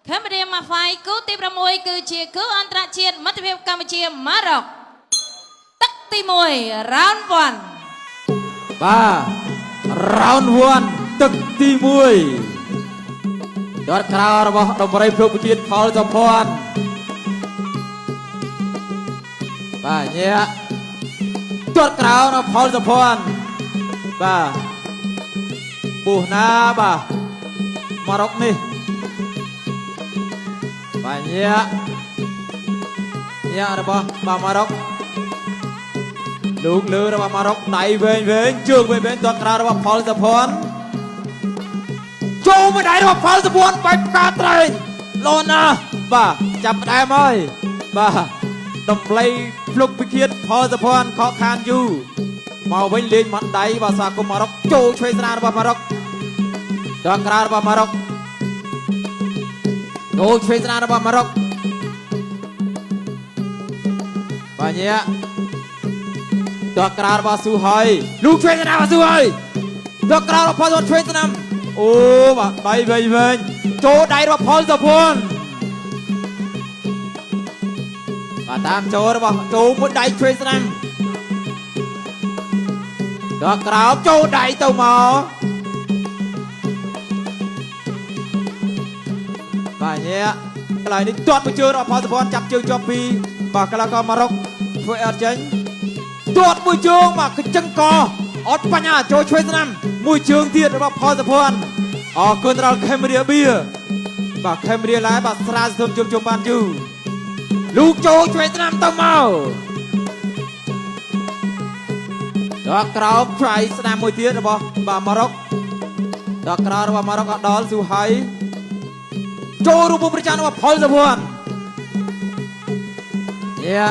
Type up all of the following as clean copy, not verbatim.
ខេមរៀម៉ាហ្វាយគូទី6គឺជាគូអន្តរជាតិមិត្តភាពកម្ពុជាម៉ារ៉ុកទឹកទី1 round 1បាទ round 1ទឹកទី1ដតក្រៅរបស់ដំរីភ្លុកវិធានផលសុភ័ណ្ឌបាទញាក់ដតក្រៅរបស់ផលសុភ័ណ្ឌបាទពុះណាបាទម៉ារ៉ុកនេះបាទញាក់របស់បាទម៉ារ៉ុកលោកលើរបស់ម៉ារ៉ុកដៃវែងជើងវែងទាត់ក្រៅរបស់ផលសុភ័ណ្ឌចូលមកដៃរបស់ផលសុភ័ណ្ឌបាច់កាត្រែងលោណាបាទចាប់ផ្ដើមហើយបាទដំឡៃភ្លុកវិឃាតផលសុភ័ណ្ឌខកខានយូរមកវិញលេងមាត់ដៃបាទសាគមម៉ារ៉ុកចូលឆ្វេងស្នារបស់ម៉ារ៉ុកទាត់ក្រៅរបស់ម៉ារ៉ុកចូលឆ្វេងស្នារបស់ម៉ារ៉ុកបាទញាក់ដកក្រៅរបស់ស៊ូហើយលូកឆ្វេងស្នាមរបស់ស៊ូហើយដកក្រៅរបស់ផលសុភ័ណ្ឌឆ្វេងស្នាមអូបាទដៃវែងចូលដៃរបស់ផលសុភ័ណ្ឌបាទតាមចូលរបស់ចូលមួយដៃឆ្វេងស្នាមដកក្រៅចូលដៃទៅមកបាទញាក់កន្លែងនេះទាត់មួយជើងរបស់ផលសុភ័ណ្ឌចាប់ជើងជាប់ពីបាទកីឡាករម៉ារ៉ុកធ្វើអត់ចេញទាត់មួយជើងមកកញ្ចឹងកអត់បញ្ហាចូលឆ្វេងស្នាមមួយជើងទៀតរបស់ផលសុភ័ណ្ឌអរគុណដល់ខេមរៀបៀបាទខេមរៀឡាយបាទស្រាលសុំជុំបានយូរលូកចូលឆ្វេងស្នាមទៅមកដល់ក្រោមឆ្វេងស្នាមមួយទៀតរបស់បាទម៉ារ៉ុកដល់ក្រោមរបស់ម៉ារ៉ុកអត់ដល់ស៊ូហៃចូលរូបប្រចាំរបស់ផលសុភ័ណ្ឌយ៉ា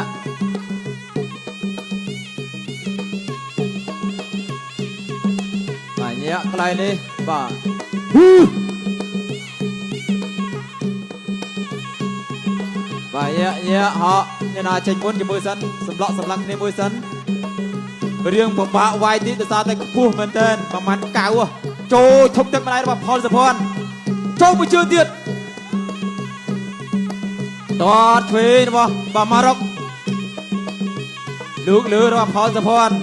ញាក់កន្លែងនេះបាទបាទញាក់ហក់អ្នកណាចេញមុនជាមួយសិនសម្លក់សម្លឹងគ្នាមួយសិនរឿងពិបាកវាយទីដោយសារតែខ្ពស់មែនទែនប្រហែលកៅចូលធប់ទឹកម្ដាយរបស់ផលសុភ័ណ្ឌចូលមួយជើងទៀតតតឆ្វេងរបស់បាទម៉ារ៉ុកលោកលើរបស់ផលសុភ័ណ្ឌ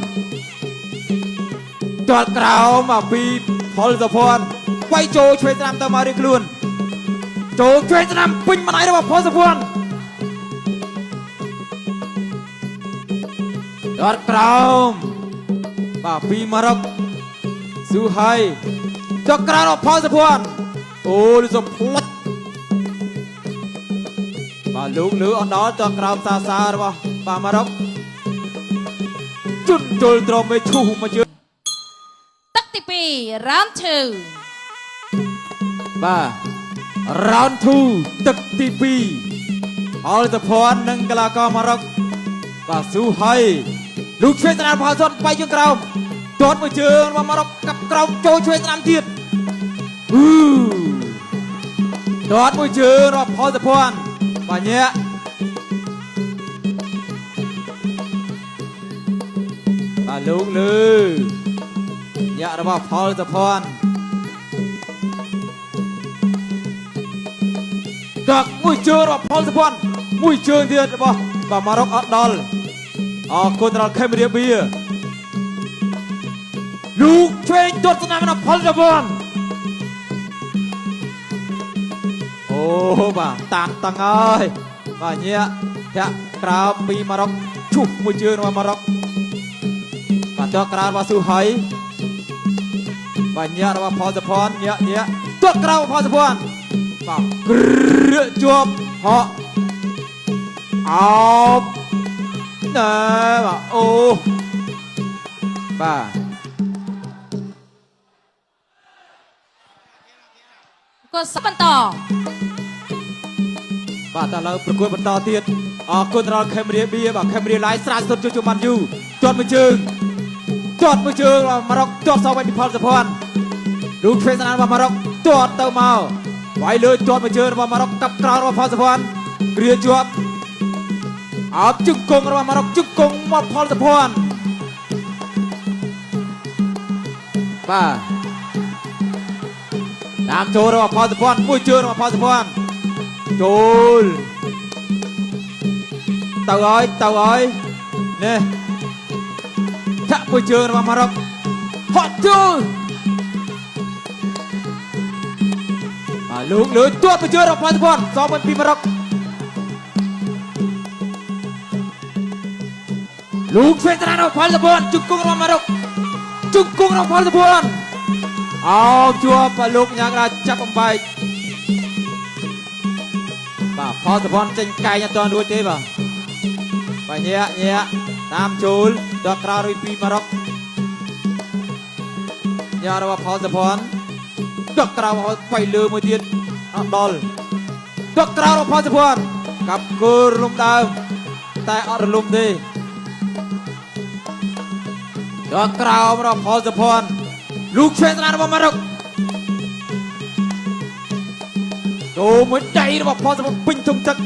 ទាត់ក្រោមមកពីផលសុភ័ណ្ឌវាយចូលឆ្វេងស្នាមទៅមករៀងខ្លួនចូលឆ្វេងស្នាមពេញម្ដាយរបស់ផលសុភ័ណ្ឌទាត់ក្រោមបាទពីម៉ារ៉ុកស៊ូហៃទាត់ក្រោមរបស់ផលសុភ័ណ្ឌអូលសុផ្លាច់បាទលោកលើអត់ដល់ទាត់ក្រោមសារបស់បាទម៉ារ៉ុកជន់ជុលត្រមេឈូសមកជើង2 round 2បាទ round 2ទឹកទី2ផលសុភ័ណ្ឌនិងកីឡាករម៉ារ៉ុកបាទស៊ូហៃលូកឆ្វេងស្នាមផលសុភ័ណ្ឌបែកជើងក្រោមទាត់មួយជើងរបស់ម៉ារ៉ុកកាប់ក្រោមចូលឆ្វេងស្នាមទៀតទាត់មួយជើងរបស់ផលសុភ័ណ្ឌបាទញាក់បាទលោកលើញាក់របស់ផលសុភ័ណ្ឌដាក់មួយជើងរបស់ផលសុភ័ណ្ឌមួយជើងទៀតរបស់បាទម៉ារ៉ុកអត់ដល់អរគុណដល់ខេមរៀបៀលូកឆ្វេងទាត់ស្នាមរបស់ផលសុភ័ណ្ឌអូបាទតានតឹងហើយបាទញាក់ធាក់ក្រោមពីម៉ារ៉ុកឈុះមួយជើងរបស់ម៉ារ៉ុកបាទទាត់ក្រោមរបស់ស៊ូហៃបាទញាក់របស់ផលសុភ័ណ្ឌញាក់ទាត់ក្រៅរបស់ផលសុភ័ណ្ឌបាទគ្រឿជាប់ហក់អោបណែបាទអូបាទក៏សបន្តបាទតើឥឡូវប្រកួតបន្តទៀតអរគុណដល់ខេមរៀបៀបាទខេមរៀឡាយស្រាលសុទ្ធជួយបានយូរទាត់មួយជើងម៉ារ៉ុកទាត់សងវិញពីផលសុភ័ណ្ឌរូបឆ្វេងស្នាមរបស់ម៉ារ៉ុកទាត់ទៅមកវាយលើទាត់មួយជើងរបស់ម៉ារ៉ុកកាប់ក្រោមរបស់ផលសុភ័ណ្ឌគ្រាជាប់អោបជង្គង់របស់ម៉ារ៉ុកជង្គង់មកផលសុភ័ណ្ឌបាទតាមចូលរបស់ផលសុភ័ណ្ឌមួយជើងរបស់ផលសុភ័ណ្ឌ ចូលទៅហើយនេះចាក់មួយជើងរបស់ម៉ារ៉ុកហត់ចូលលោកលើទាត់មួយជើងរបស់ផលសភ័ណ្ឌសងវិញពីម៉ារ៉ុកលោកឆ្វេងស្រានរបស់ផលសភ័ណ្ឌជង្គង់របស់ម៉ារ៉ុកជង្គង់របស់ផលសភ័ណ្ឌអោជាប់លោកញ៉ាំងដល់ចាប់បំបែកបាទផលសភ័ណ្ឌចេញកែងអត់ទាន់រួចទេបាទញាក់តាមចូលដល់ក្រៅរួចពីម៉ារ៉ុកញ៉ាំរបស់ផលសភ័ណ្ឌដល់ក្រៅទៅលើមួយទៀតអត់ដល់ដល់ក្រៅរបស់ផលសភ័ណ្ឌកាប់គោរលំដើមតែអត់រលំទេដល់ក្រៅរបស់ផលសភ័ណ្ឌលោកឆ្វេងស្រានរបស់ម៉ារ៉ុកចូលមួយដៃរបស់ផលសភ័ណ្ឌពេញធំទឹក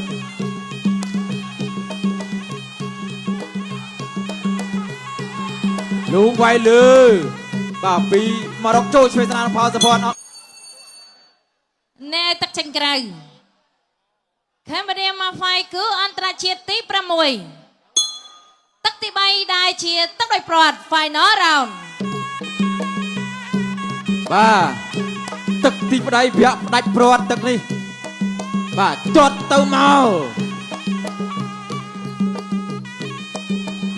លោកវាយលើបាទពីម៉ារ៉ុកចូលឆ្វេងស្រានផលសភ័ណ្ឌណែទឹកចេញក្រៅកាមេរ៉ាម៉ាហ្វៃគឺអន្តរជាតិទី6ទឹកទី3ដែលជាទឹកដោយប្រវត្តិ Final Round បាទទឹកទីផ្ដៃប្រាក់ផ្ដាច់ប្រវត្តិទឹកនេះបាទទាត់ទៅមក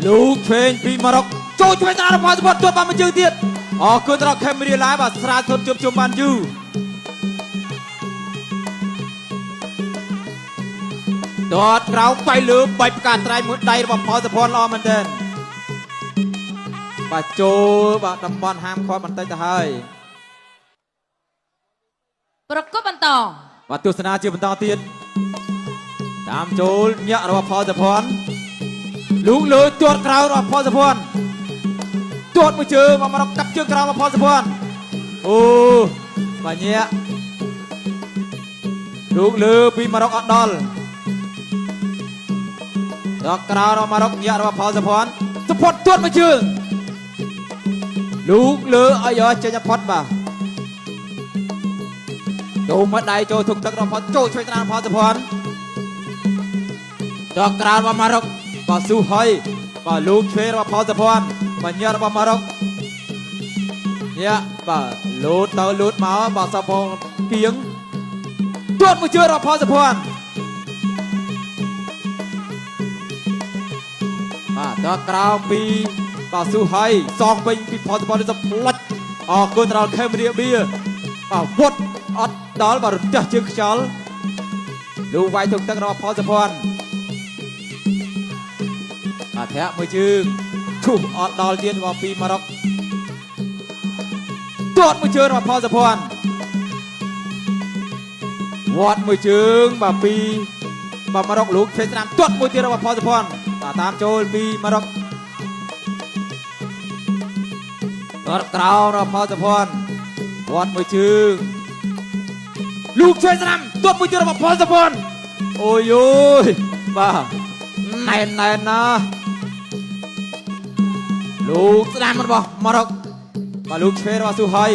លោកឆ្វេងពីម៉ារ៉ុកចូលឆ្វេងស្រានរបស់ផលសភ័ណ្ឌទាត់បានមួយជើងទៀតអរគុណដល់កាមេរ៉ាឡាយបាទស្រាធនជួបជុំបានយូរទាត់ក្រោមបាយលើបាច់ផ្កាត្រៃមួយដៃរបស់ផលសភ័ណ្ឌល្អមែនទែនបាទចូលបាទតំបន់ហាមឃាត់បន្តិចទៅហើយប្រកបបន្តបាទទស្សនាជាបន្តទៀតតាមចូលញាក់របស់ផលសភ័ណ្ឌលោកលើទាត់ក្រោមរបស់ផលសភ័ណ្ឌទាត់មួយជើងមកម៉ារ៉ុកកាប់ជើងក្រោមរបស់ផលសភ័ណ្ឌអូបាទញាក់លោកលើពីម៉ារ៉ុកអត់ដល់ដល់ក្រៅរបស់ម៉ារ៉ុកញាក់របស់ផលសភ័ណ្ឌសភ័ណ្ឌទាត់មួយជើងលោកលើឲ្យយកចេញផុតបាទចូលមកដៃចូលធុកទឹករបស់ផលចូលឆ្វេងស្រានផលសភ័ណ្ឌដល់ក្រៅរបស់ម៉ារ៉ុកបាទស៊ូហើយបាទលោកឆ្វេងរបស់ផលសភ័ណ្ឌបាទញាក់របស់ម៉ារ៉ុកញាក់បាទលោតទៅលោតមកបាទសភ័ណ្ឌគៀងទាត់មួយជើងរបស់ផលសភ័ណ្ឌបាទដល់ក្រោមពីបាទស៊ូហើយសងពេញពីផលសភ័ណ្ឌនេះទៅផ្លាច់អរគុណដល់ខេមរៀបៀបាទវត្តអត់ដល់បាទរទះជើងខ្យល់លោកវាយទុកទឹករបស់ផលសភ័ណ្ឌបាទធាក់មួយជើងឈុះអត់ដល់ទៀតរបស់ពីម៉ារ៉ុកទាត់មួយជើងរបស់ផលសភ័ណ្ឌវត្តមួយជើងបាទពីបាទម៉ារ៉ុកលោកឆ្វេងស្រានទាត់មួយទៀតរបស់ផលសភ័ណ្ឌបាទតាមចូលពីម៉ារ៉ុកទាត់ក្រោមរបស់ផលសភ័ណ្ឌវត្តមួយជើងលោកឆ្វេងស្រានទាត់មួយទៀតរបស់ផលសភ័ណ្ឌអូយបាទណែនណាលោកស្ដាំរបស់ម៉ារ៉ុកបាទលោកឆ្វេងរបស់ស៊ូហើយ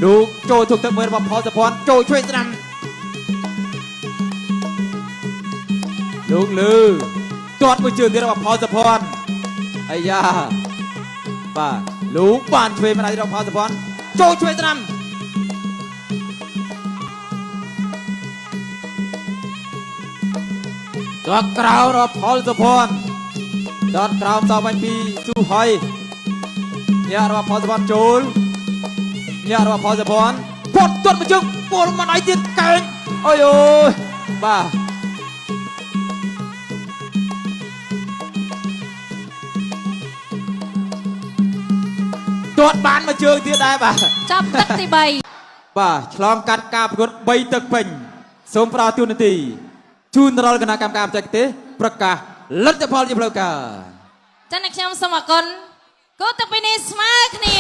លោកចូលទុកទឹកមើលរបស់ផលសភ័ណ្ឌចូលឆ្វេងស្ដាំលោកលើទាត់មួយជើងទៀតរបស់ផលសភ័ណ្ឌអាយ៉ាបាទលោកបានឆ្វេងម្ដាយរបស់ផលសភ័ណ្ឌចូលឆ្វេងស្ដាំទាត់ក្រោមរបស់ផលសភ័ណ្ឌទាត់ក្រោមតវិញពីស៊ូហើយញាក់របស់ផលសភ័ណ្ឌចូលញាក់របស់ផលសភ័ណ្ឌពត់ទាត់មួយជើងពលម្ដាយទៀតកែងអូយបាទទាត់បានមួយជើងទៀតដែរបាទចាប់ទឹកទី3បាទឆ្លងកាត់ការប្រកួត3ទឹកពេញសូមផ្ដល់ទូនាទីជូនដល់គណៈកម្មការបច្ចេកទេសប្រកាសលទ្ធផលជាផ្លូវការចា៎ខ្ញុំសូមអរគុណគូទឹកពីនេះស្មើគ្នា